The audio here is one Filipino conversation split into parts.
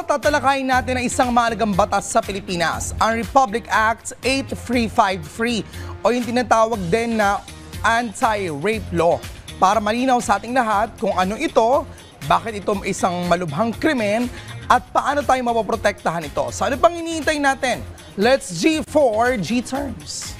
tatalakayin natin ang isang mahalagang batas sa Pilipinas, ang Republic Act 8353 o yung tinatawag din na Anti-Rape Law. Para malinaw sa ating lahat kung ano ito, bakit ito isang malubhang krimen at paano tayo mapoprotektahan ito. So ano pang iniintay natin? Let's G4 G-Terms.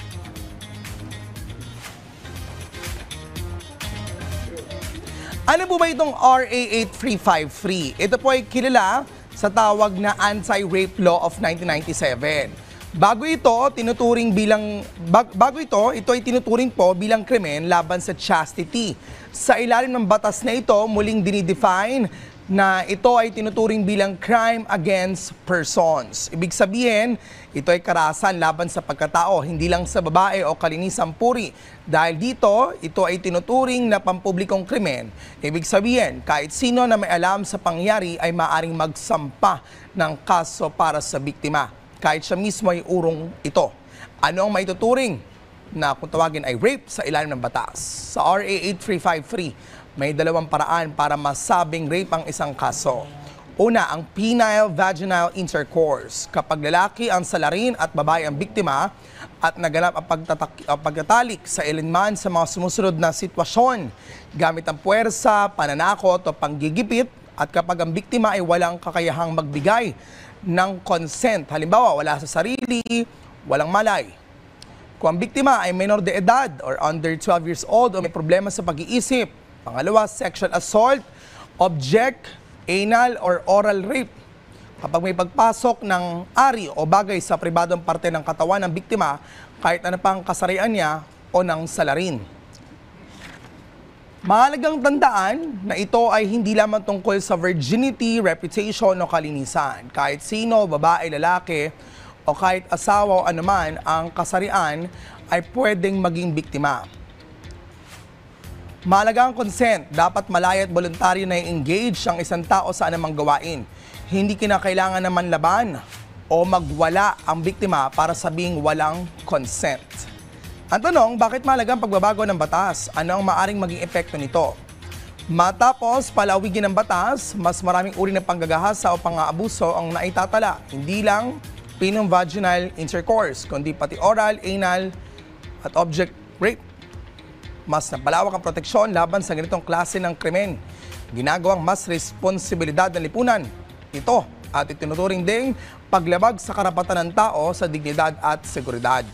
Ano po ba itong RA 8353? Ito po ay kilala sa tawag na Anti-Rape Law of 1997. Bago ito ay tinuturing po bilang krimen laban sa chastity. Sa ilalim ng batas na ito, muling dinidefine na ito ay tinuturing bilang crime against persons. Ibig sabihin, ito ay karahasan laban sa pagkatao, hindi lang sa babae o kalinisang puri. Dahil dito, ito ay tinuturing na pampublikong krimen. Ibig sabihin, kahit sino na may alam sa pangyari ay maaring magsampa ng kaso para sa biktima, kahit siya mismo ay urong ito. Ano ang maituturing na kung tawagin ay rape sa ilalim ng batas? Sa RA 8353, may dalawang paraan para masabing rape ang isang kaso. Una, ang penile vaginal intercourse. Kapag lalaki ang salarin at babae ang biktima at naganap ang pagtatalik sa ilinman sa mga sumusunod na sitwasyon gamit ang puwersa, pananakot o panggigipit, at kapag ang biktima ay walang kakayahang magbigay ng consent, halimbawa wala sa sarili, walang malay. Kung ang biktima ay minor de edad or under 12 years old o may problema sa pag-iisip. Pangalawa, sexual assault, object, anal or oral rape. Kapag may pagpasok ng ari o bagay sa pribadong parte ng katawan ng biktima, kahit ano pang kasarian niya o ng salarin. Mahalagang tandaan na ito ay hindi lamang tungkol sa virginity, reputation o kalinisan. Kahit sino, babae, lalaki o kahit asawa o anuman ang kasarian ay pwedeng maging biktima. Mahalaga ang consent. Dapat malaya at voluntaryo na i-engage ang isang tao sa anumang gawain. Hindi kinakailangan na manlaban o magwala ang biktima para sabing walang consent. Ang tanong, bakit mahalaga ang pagbabago ng batas? Ano ang maaring maging epekto nito? Matapos palawigin ng batas, mas maraming uri ng panggagahasa o pang-aabuso ang naitatala. Hindi lang penile-vaginal intercourse, kundi pati oral, anal at object rape. Mas napalawak ang proteksyon laban sa ganitong klase ng krimen. Ginagawang mas responsibilidad ng lipunan ito at itinuturing ding paglabag sa karapatan ng tao sa dignidad at seguridad.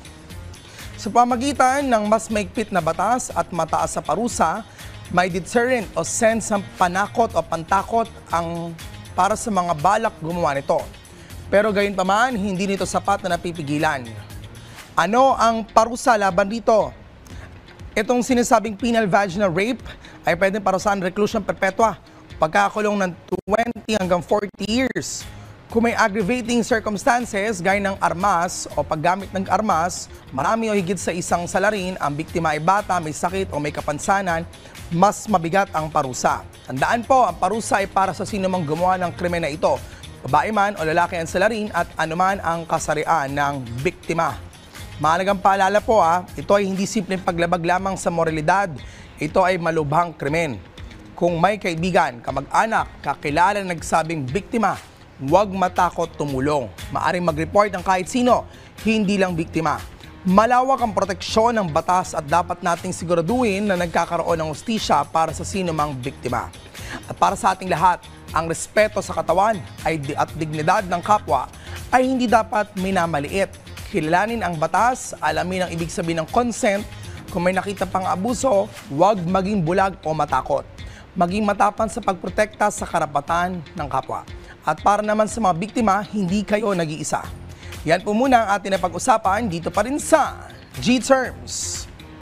Sa pamagitan ng mas maigpit na batas at mataas sa parusa, may deterrent o sense ng panakot o pantakot ang para sa mga balak gumawa nito. Pero gayunpaman, hindi nito sapat na napipigilan. Ano ang parusa laban dito? Itong sinasabing penile vaginal rape ay pwedeng parusahan reclusion perpetua, pagkakulong ng 20 hanggang 40 years. Kung may aggravating circumstances gaya ng armas o paggamit ng armas, marami o higit sa isang salarin, ang biktima ay bata, may sakit o may kapansanan, mas mabigat ang parusa. Tandaan po, ang parusa ay para sa sinumang gumawa ng krimen na ito, babae man o lalaki ang salarin at anuman ang kasarian ng biktima. Mahalagang paalala po ito ay hindi simpleng paglabag lamang sa moralidad, ito ay malubhang krimen. Kung may kaibigan, kamag-anak, kakilala na nagsabing biktima, huwag matakot tumulong. Maaring mag-report ng kahit sino, hindi lang biktima. Malawak ang proteksyon ng batas at dapat nating siguraduhin na nagkakaroon ng hustisya para sa sinumang biktima. At para sa ating lahat, ang respeto sa katawan at dignidad ng kapwa ay hindi dapat minamaliit. Kilalanin ang batas, alamin ang ibig sabihin ng consent. Kung may nakita pang abuso, huwag maging bulag o matakot. Maging matapang sa pagprotekta sa karapatan ng kapwa. At para naman sa mga biktima, hindi kayo nag-iisa. Yan po muna ang ating napag-usapan dito pa rin sa G-Terms.